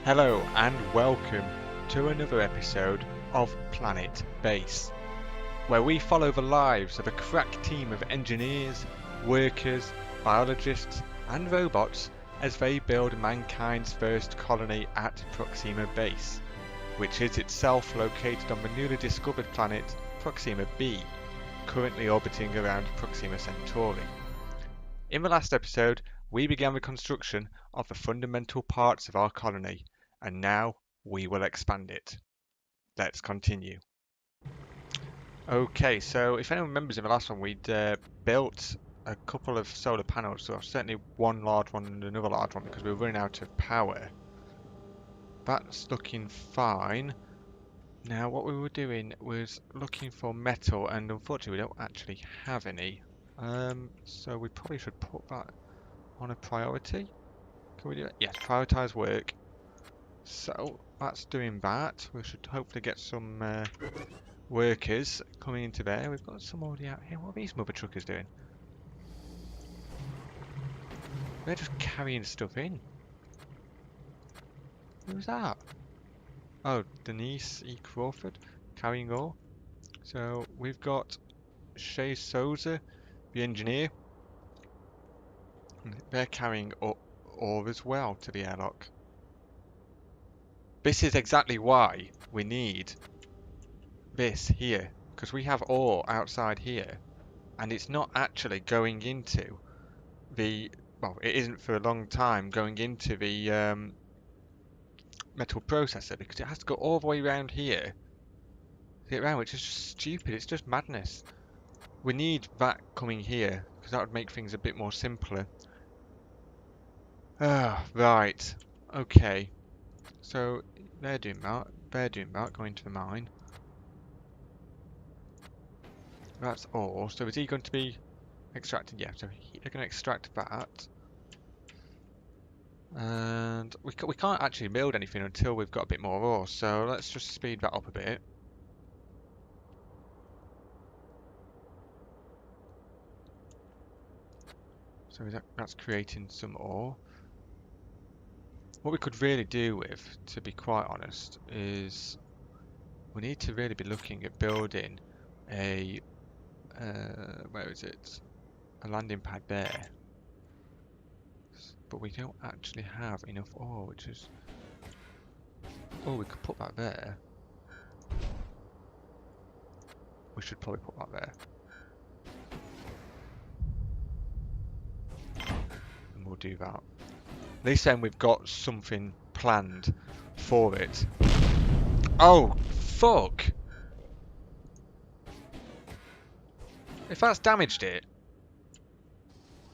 Hello and welcome to another episode of Planetbase, where we follow the lives of a crack team of engineers, workers, biologists and robots as they build mankind's first colony at Proxima Base, which is itself located on the newly discovered planet Proxima b, currently orbiting around Proxima Centauri. In the last episode, we began the construction of the fundamental parts of our colony, and now we will expand it. Let's continue. Okay, so if anyone remembers in the last one, we'd built a couple of solar panels, so certainly one large one and another large one because we were running out of power. That's looking fine. Now what we were doing was looking for metal, and unfortunately we don't actually have any. So we probably should put that on a priority. Can we do it? Yes, prioritize work. So that's doing that. We should hopefully get some workers coming into there. We've got some already out here. What are these mother truckers doing? They're just carrying stuff in. Who's that? Oh, Denise E. Crawford carrying ore. So we've got Shay Souza, the engineer. They're carrying ore as well to the airlock. This is exactly why we need this here, because we have ore outside here and it's not actually going into the, well, it isn't for a long time going into the metal processor, because it has to go all the way around here to get around, which is just stupid. It's just madness. We need that coming here because that would make things a bit more simpler. Right, okay, so they're doing that, going to the mine. That's all. So is he going to be extracted? Yeah, so they're going to extract that. And we can't actually build anything until we've got a bit more ore, so let's just speed that up a bit. So that's creating some ore. What we could really do with, to be quite honest, is we need to really be looking at building a, where is it? A landing pad there. But we don't actually have enough ore, which is... Oh, we could put that there. We should probably put that there. And we'll do that. At least then we've got something planned for it. Oh, fuck! If that's damaged it,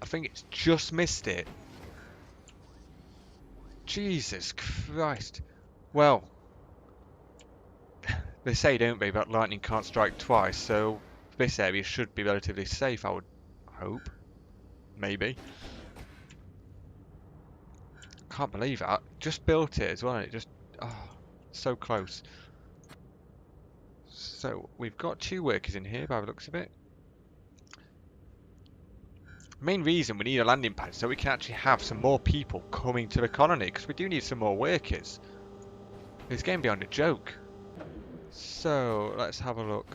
I think it's just missed it. Jesus Christ. Well, they say, don't they, that lightning can't strike twice, so this area should be relatively safe, I would hope. Maybe. Can't believe that. Just built it as well, and it just... Oh, so close. So, we've got 2 workers in here by the looks of it. Main reason we need a landing pad so we can actually have some more people coming to the colony, because we do need some more workers. It's getting beyond a joke. So let's have a look.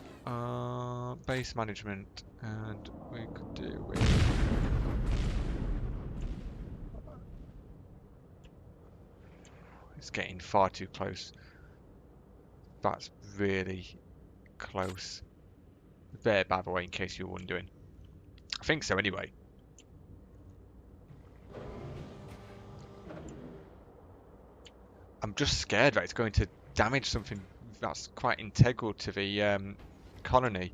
Base management, and we could do with... It's getting far too close. That's really close. There, by the way, in case you were wondering. I think so anyway. I'm just scared that it's going to damage something that's quite integral to the colony.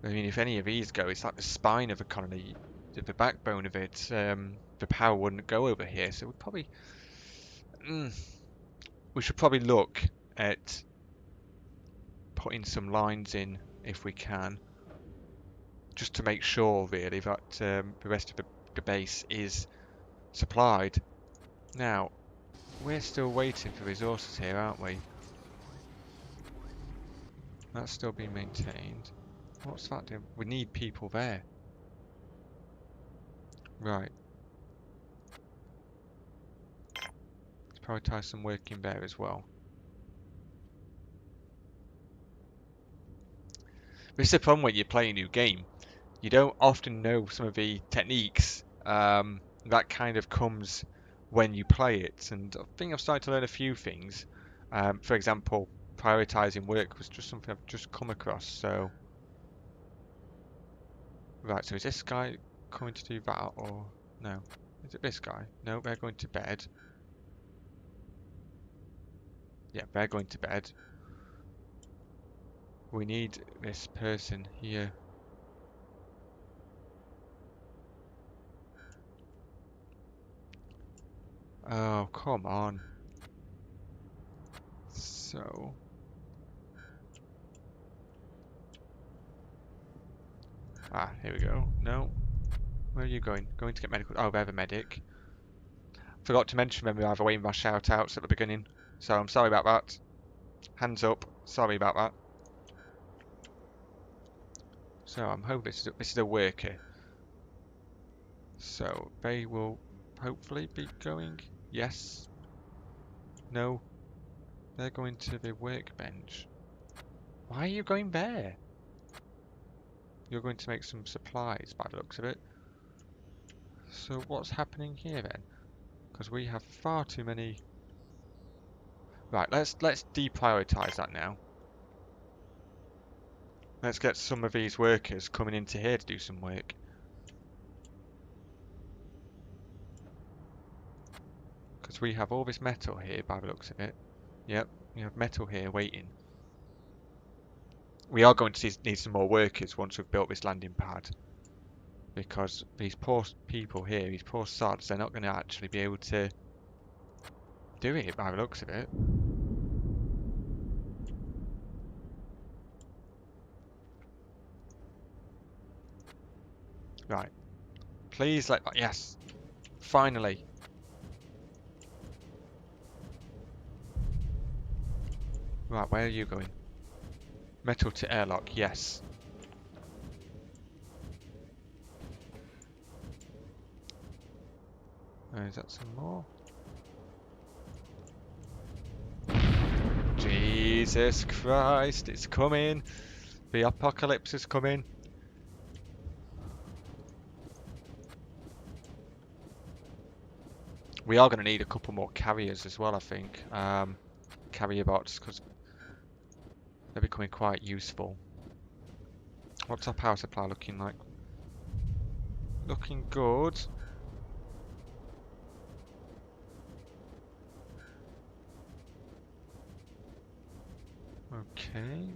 I mean, if any of these go, it's like the spine of a colony, the backbone of it. The power wouldn't go over here, so we'd probably... we should probably look at putting some lines in if we can, just to make sure really that the rest of the base is supplied. Now, we're still waiting for resources here, aren't we? That's still being maintained. What's that doing? We need people there. Right. Prioritise some working there as well. This is the problem when you play a new game. You don't often know some of the techniques that kind of comes when you play it, and I think I've started to learn a few things. For example, prioritising work was just something I've just come across. So, right, so is this guy coming to do that, or no? Is it this guy? No, they're going to bed. Yeah, they're going to bed. We need this person here. Oh, come on. So... Ah, here we go. No. Where are you going? Going to get medical... Oh, they're the medic. Forgot to mention them either way in my shout-outs at the beginning. So I'm sorry about that. Hands up. Sorry about that. So I'm hoping this is a worker. So they will hopefully be going... Yes. No. They're going to the workbench. Why are you going there? You're going to make some supplies by the looks of it. So what's happening here then? Because we have far too many... Right, let's deprioritise that now. Let's get some of these workers coming into here to do some work. Because we have all this metal here by the looks of it. Yep, we have metal here waiting. We are going to need some more workers once we've built this landing pad. Because these poor people here, these poor sods, they're not going to actually be able to do it by the looks of it. Right. Please let... Yes. Finally. Right, where are you going? Metal to airlock, yes. Is that some more? Jesus Christ, it's coming. The apocalypse is coming. We are going to need a couple more carriers as well, I think. Carrier bots, because they're becoming quite useful. What's our power supply looking like? Looking good. Okay.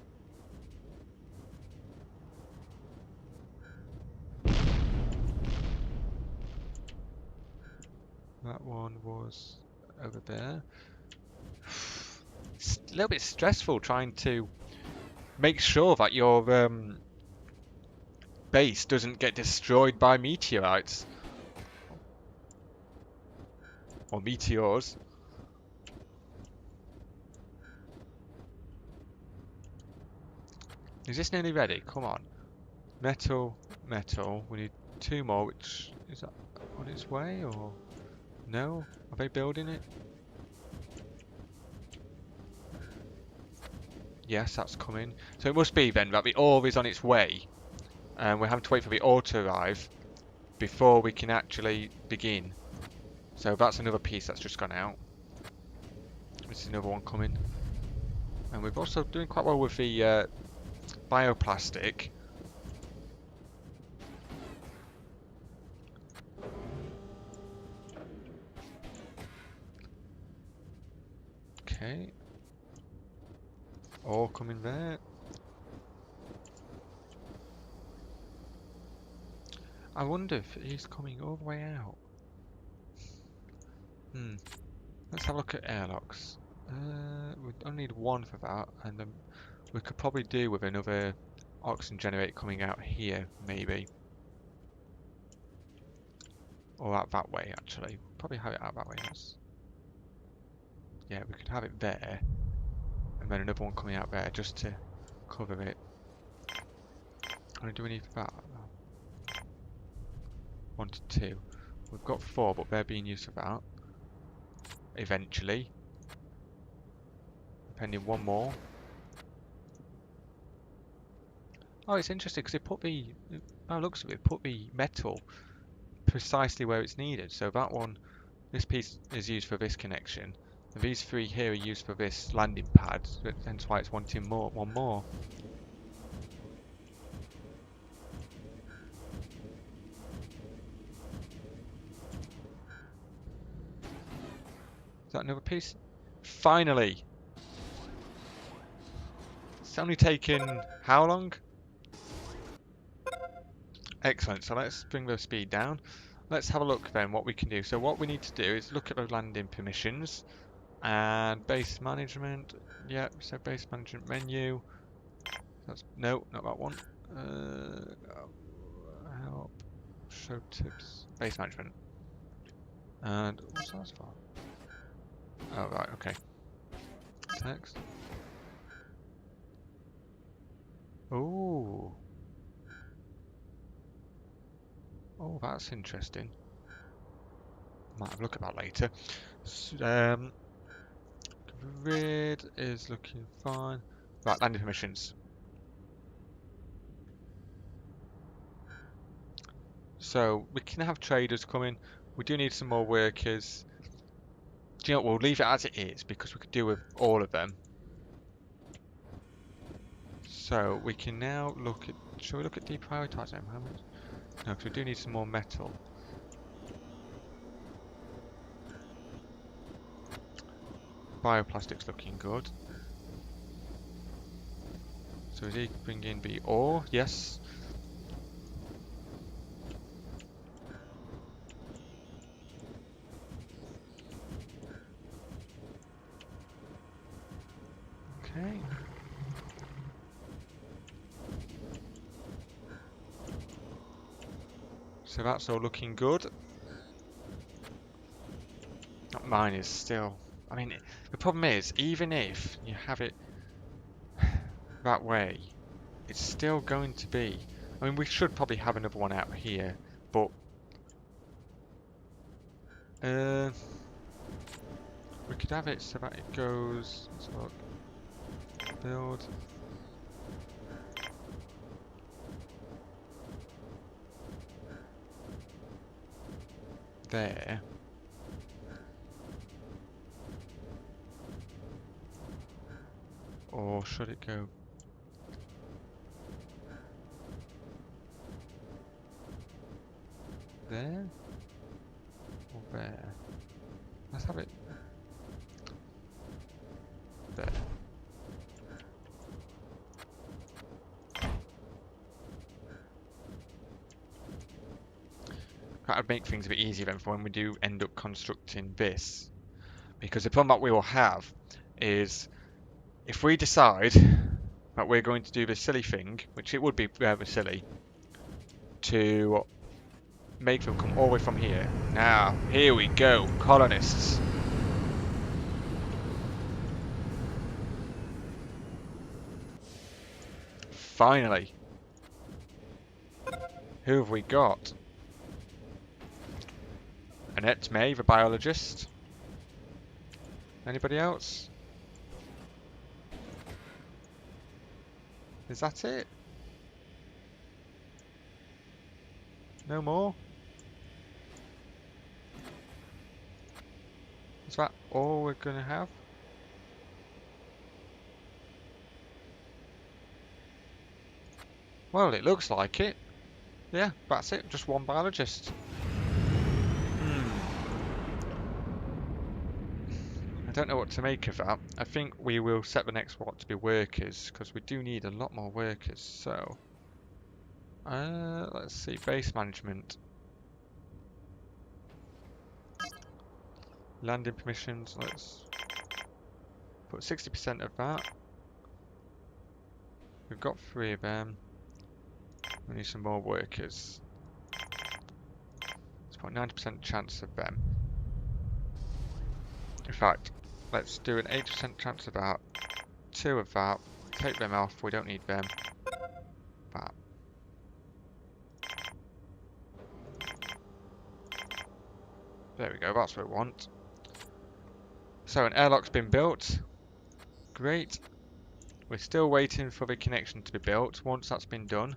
That one was over there. It's a little bit stressful trying to make sure that your base doesn't get destroyed by meteorites. Or meteors. Is this nearly ready? Come on. Metal, metal. We need 2 more, which is that on its way or no? Are they building it? Yes, that's coming. So it must be then that the ore is on its way. And we're having to wait for the ore to arrive before we can actually begin. So that's another piece that's just gone out. This is another one coming. And we're also doing quite well with the bioplastic. Okay. All coming there. I wonder if he's coming all the way out. Let's have a look at airlocks. We only need 1 for that, and then we could probably do with another oxygen generator coming out here, maybe. Or out that way, actually. Probably have it out that way. Yeah, we could have it there. And then another one coming out there, just to cover it. How many do we need for that? 1 to 2. We've got 4, but they're being used for that. eventually. Depending one more. Oh, it's interesting because it put the, oh, looks of it, put the metal precisely where it's needed. So that one, this piece is used for this connection. And these three here are used for this landing pad. Hence why it's wanting more, one more. Is that another piece? Finally! It's only taken how long? Excellent, so let's bring the speed down. Let's have a look then what we can do. So what we need to do is look at the landing permissions and base management. Yep, so base management menu. That's no, not that one. Help, show tips, base management. And what's that for? Oh right, okay. Next. Oh. Oh, that's interesting. Might have a look at that later. Grid is looking fine. Right, landing permissions. So we can have traders coming. We do need some more workers. Do you know what? We'll leave it as it is because we could do with all of them. So we can now look at. Shall we look at deprioritising them? How much? No, because we do need some more metal. Bioplastic's looking good. So is he bringing the ore? Yes. Okay. So that's all looking good. Mine is still. I mean, the problem is, even if you have it that way, it's still going to be. I mean, we should probably have another one out here, but we could have it so that it goes. Let's look. Build. There. Or should it go there? Or there? Let's have it there. That would make things a bit easier then for when we do end up constructing this. Because the problem that we will have is if we decide that we're going to do the silly thing, which it would be rather silly, to make them come all the way from here. Now, here we go, colonists. Finally. Who have we got? Annette May, the biologist. Anybody else? Is that it? No more? Is that all we're going to have? Well, it looks like it. Yeah, that's it. Just one biologist. I don't know what to make of that. I think we will set the next one to be workers, because we do need a lot more workers. So, let's see, base management. Landing permissions, let's put 60% of that. We've got 3 of them. We need some more workers. Let's put 90% chance of them. In fact, let's do an 80% chance of that. 2 of that. Take them off, we don't need them. That. There we go, that's what we want. So an airlock's been built. Great. We're still waiting for the connection to be built. Once that's been done,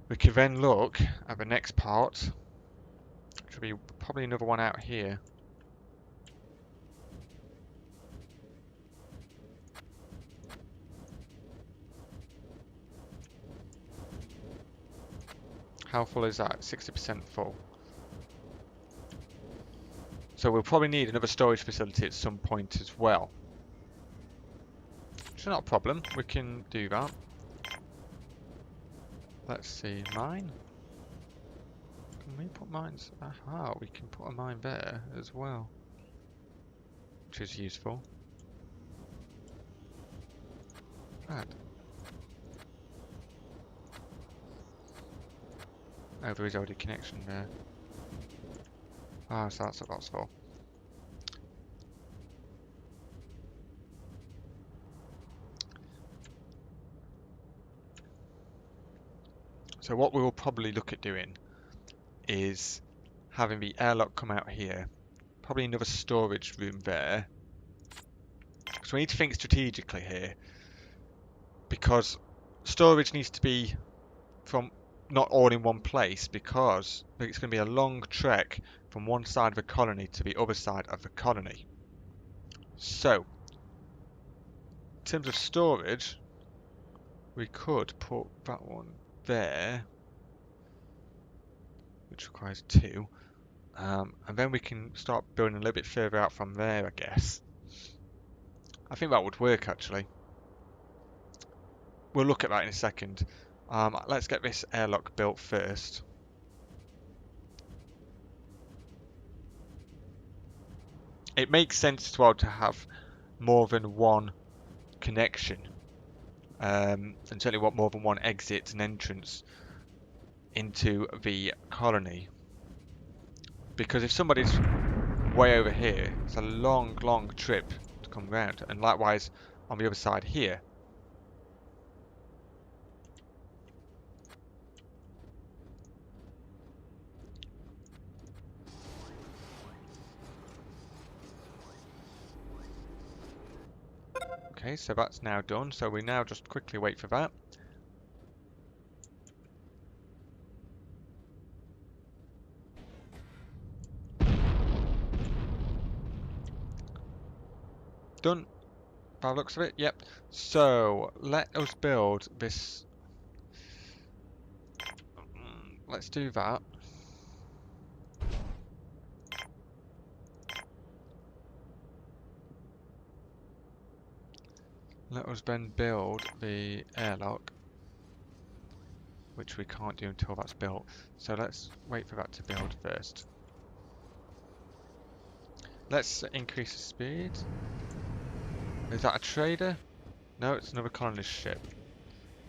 we can then look at the next part, which will be probably another one out here. How full is that? 60% full. So we'll probably need another storage facility at some point as well. Which is not a problem. We can do that. Let's see. Mine? Can we put mines? Aha, we can put a mine there as well. Which is useful. Right. Oh, there is already a connection there. Ah, so that's what that's for. So what we will probably look at doing is having the airlock come out here. Probably another storage room there. So we need to think strategically here. Because storage needs to be from not all in one place, because it's going to be a long trek from one side of the colony to the other side of the colony. So, in terms of storage, we could put that one there, which requires 2. And then we can start building a little bit further out from there, I guess. I think that would work, actually. We'll look at that in a second. Let's get this airlock built first. It makes sense as well to have more than one connection. And certainly want more than one exit and entrance into the colony. Because if somebody's way over here, it's a long, long trip to come round. And likewise on the other side here. Okay, so that's now done. So we now just quickly wait for that. Done. By the looks of it, yep. So let us build this. Let's do that. Let us then build the airlock, which we can't do until that's built. So let's wait for that to build first. Let's increase the speed. Is that a trader? No, it's another colonist ship.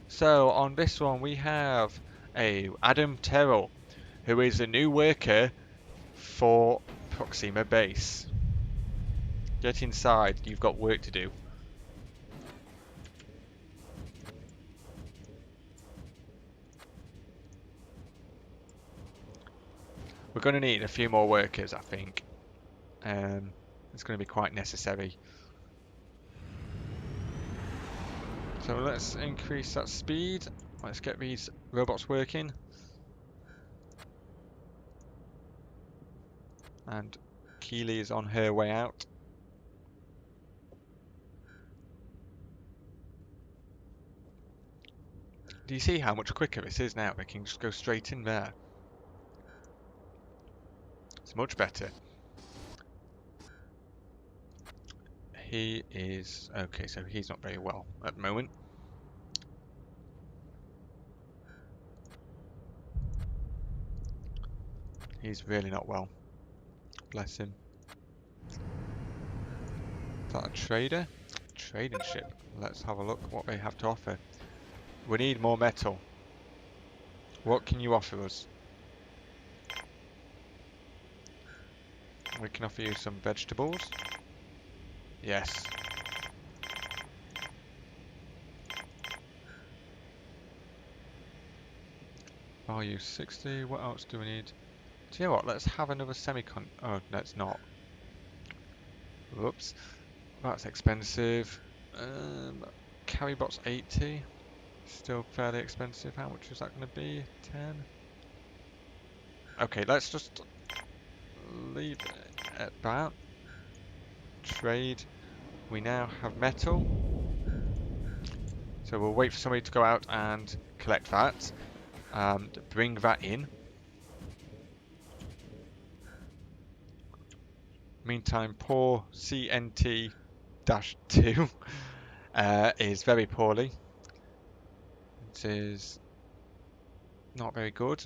So on this one we have a Adam Terrell, who is a new worker for Proxima base. Get inside, you've got work to do. We're going to need a few more workers, I think. It's going to be quite necessary. So let's increase that speed. Let's get these robots working. And Keely is on her way out. Do you see how much quicker this is now? We can just go straight in there. It's much better. He is... okay, so he's not very well at the moment. He's really not well. Bless him. Is that a trader? Trading ship. Let's have a look what they have to offer. We need more metal. What can you offer us? We can offer you some vegetables. Yes. Value 60. What else do we need? Do you know what? Let's have another semicon. Oh, let's not. Whoops. That's expensive. Carry bots 80. Still fairly expensive. How much is that going to be? 10? Okay, let's just leave it at that. Trade. We now have metal. So we'll wait for somebody to go out and collect that. Bring that in. Meantime, poor CNT-2 is very poorly. It is not very good.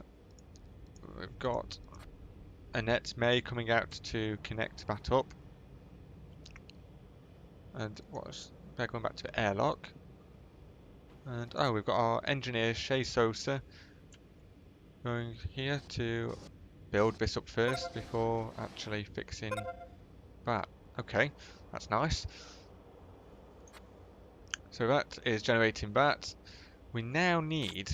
We've got Annette May coming out to connect that up. And they're going back to airlock. And oh, we've got our engineer Shay Sosa going here to build this up first before actually fixing that. Okay, that's nice. So that is generating that. We now need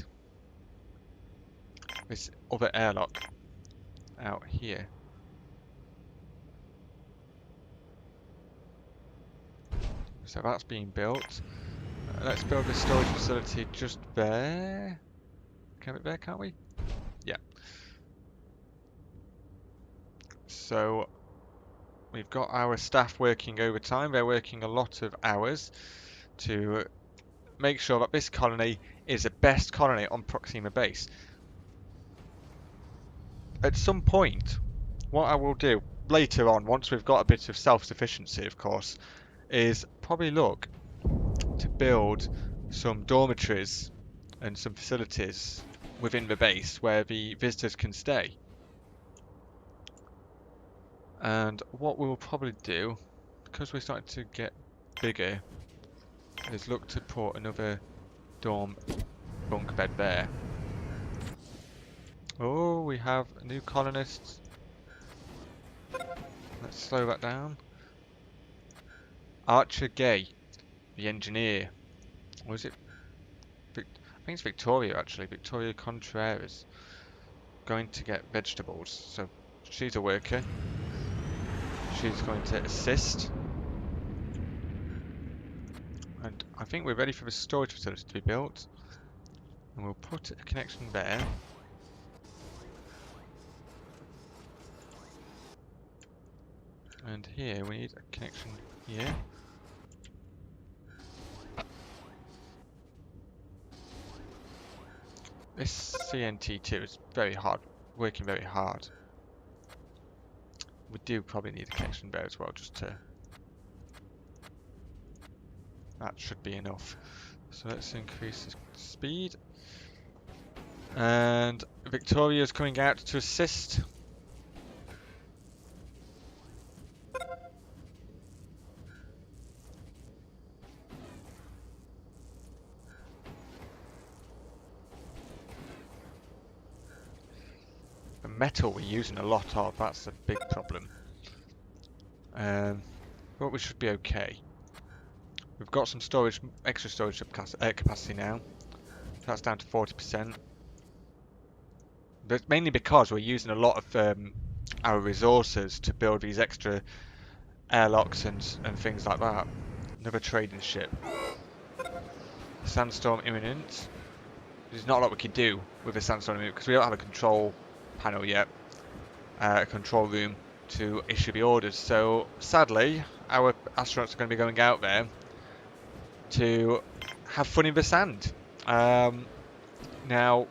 this other airlock out here. So that's being built. Let's build a storage facility just there. Can we there, can't we? Yeah. So we've got our staff working overtime. They're working a lot of hours to make sure that this colony is the best colony on Proxima base. At some point, what I will do later on, once we've got a bit of self-sufficiency, of course, is probably look to build some dormitories and some facilities within the base where the visitors can stay. And what we'll probably do, because we're starting to get bigger, is look to put another dorm bunk bed there. Oh, we have new colonists. Let's slow that down. Archer Gay, the engineer. Or is it? I think it's Victoria actually. Victoria Contreras. Going to get vegetables. So she's a worker. She's going to assist. And I think we're ready for the storage facility to be built. And we'll put a connection there. And here we need a connection here. This CNT2 is very hard, working very hard. We do probably need a connection there as well, just to... That should be enough. So let's increase the speed. And Victoria's coming out to assist. The metal we're using a lot of, that's a big problem. But we should be okay. We've got some storage, extra storage capacity now. That's down to 40%. But mainly because we're using a lot of our resources to build these extra airlocks and things like that. Another trading ship. Sandstorm imminent. There's not a lot we can do with a sandstorm imminent because we don't have a control panel yet. A control room to issue the orders. So sadly, our astronauts are going to be going out there to have fun in the sand. Now,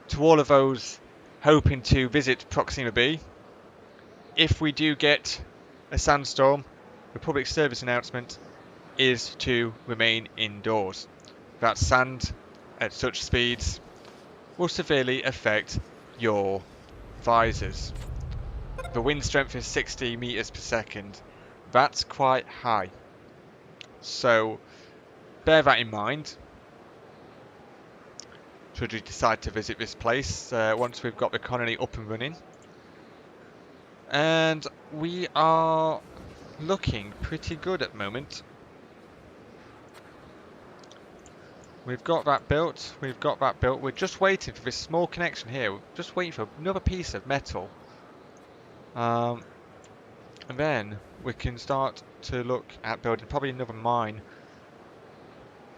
to all of those hoping to visit Proxima B, if we do get a sandstorm, the public service announcement is to remain indoors. That sand at such speeds will severely affect your visors. The wind strength is 60 meters per second. That's quite high. So bear that in mind should you decide to visit this place once we've got the colony up and running. And we are looking pretty good at the moment. We've got that built. We've got that built. We're just waiting for this small connection here. We're just waiting for another piece of metal. And then we can start to look at building probably another mine.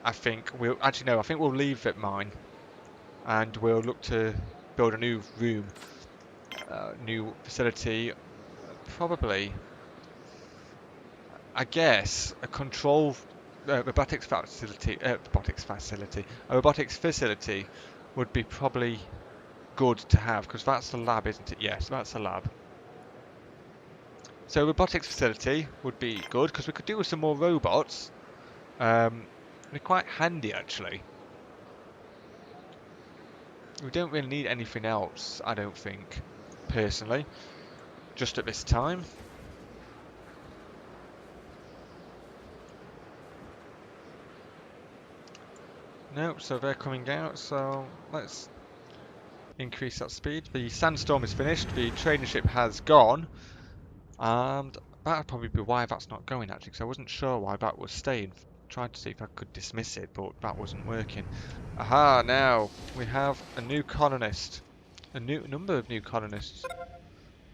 I think we'll actually no, I think we'll leave it mine, and we'll look to build a new room, new facility, probably. I guess a control robotics facility, a robotics facility would be probably good to have, because that's the lab, isn't it? Yes, that's the lab. So robotics facility would be good, because we could do with some more robots. They're quite handy, actually. We don't really need anything else, I don't think, personally, just at this time. Nope, so they're coming out, so let's increase that speed. The sandstorm is finished, the trading ship has gone, and that'll probably be why that's not going, actually, because I wasn't sure why that was staying. Tried to see if I could dismiss it, but that wasn't working. Aha, now we have a new colonist. A new number of new colonists.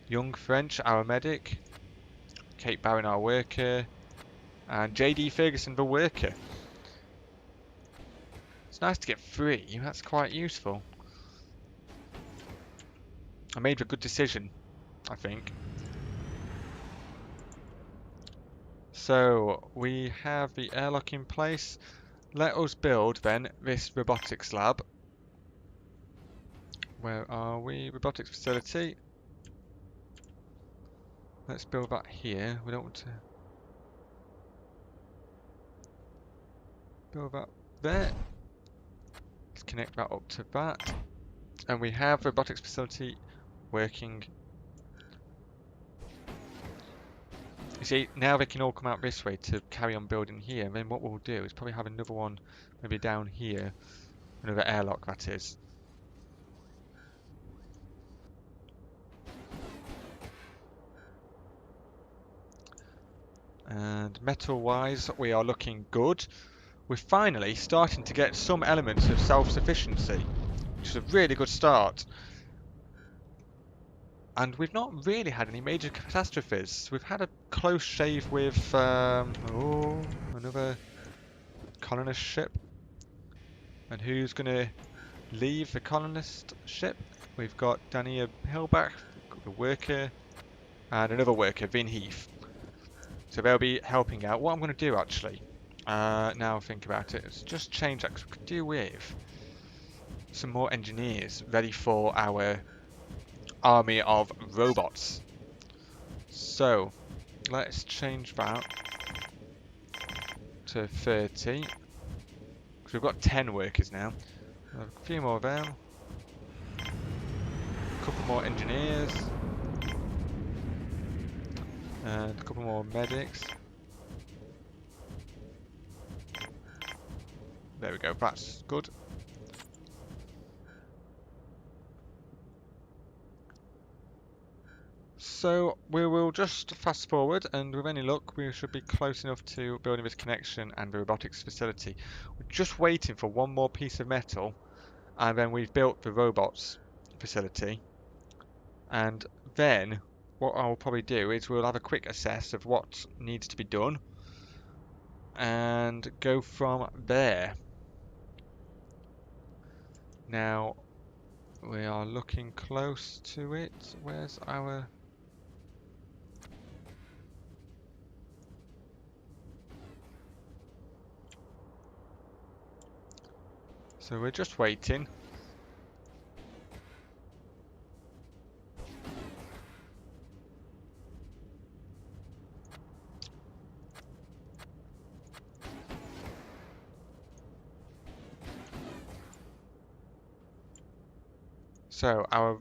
Young French, our medic. Kate Barron, our worker. And JD Ferguson, the worker. It's nice to get 3, that's quite useful. I made a good decision, I think. So, we have the airlock in place. Let us build, then, this robotics lab. Where are we? Robotics facility. Let's build that here. We don't want to build that there. Let's connect that up to that. And we have robotics facility working. You see, now they can all come out this way to carry on building here. And then what we'll do is probably have another one maybe down here. Another airlock, that is. And metal-wise, we are looking good. We're finally starting to get some elements of self-sufficiency, which is a really good start. And we've not really had any major catastrophes. We've had a close shave with another colonist ship. And who's going to leave the colonist ship? We've got Dania Hillbach, the worker, and another worker, Vin Heath. So they'll be helping out. What I'm going to do, actually, now I think about it, is just change that, because we could do with some more engineers ready for our army of robots. So let's change that to 30, because we've got 10 workers now. A few more of them, a couple more engineers, and a couple more medics. There we go, that's good. So we will just fast forward, and with any luck we should be close enough to building this connection and the robotics facility. We're just waiting for one more piece of metal, and then we've built the robots facility. And then what I'll probably do is we'll have a quick assess of what needs to be done and go from there. Now we are looking close to it. Where's our... So we're just waiting. So our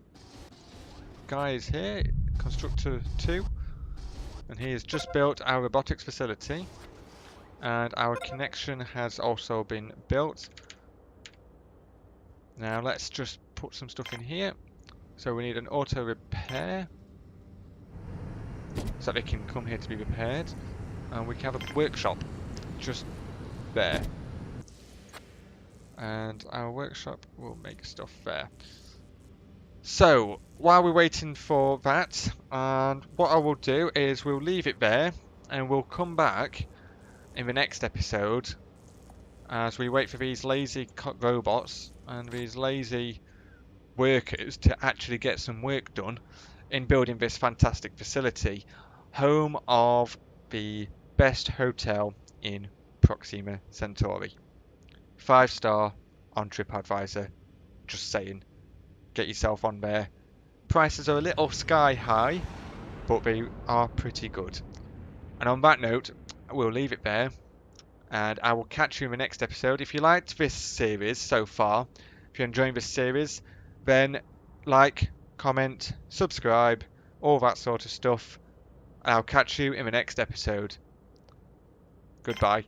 guy is here, Constructor 2, and he has just built our robotics facility, and our connection has also been built. Now let's just put some stuff in here. So we need an auto repair, so that they can come here to be repaired, and we can have a workshop just there, and our workshop will make stuff there. So, while we're waiting for that, and what I will do is we'll leave it there, and we'll come back in the next episode as we wait for these lazy robots and these lazy workers to actually get some work done in building this fantastic facility, home of the best hotel in Proxima Centauri. 5-star on TripAdvisor. Just saying, get yourself on there. Prices are a little sky high, but they are pretty good. And on that note, we'll leave it there, and I will catch you in the next episode. If you liked this series so far, if you're enjoying this series, then like, comment, subscribe, all that sort of stuff. And I'll catch you in the next episode. Goodbye.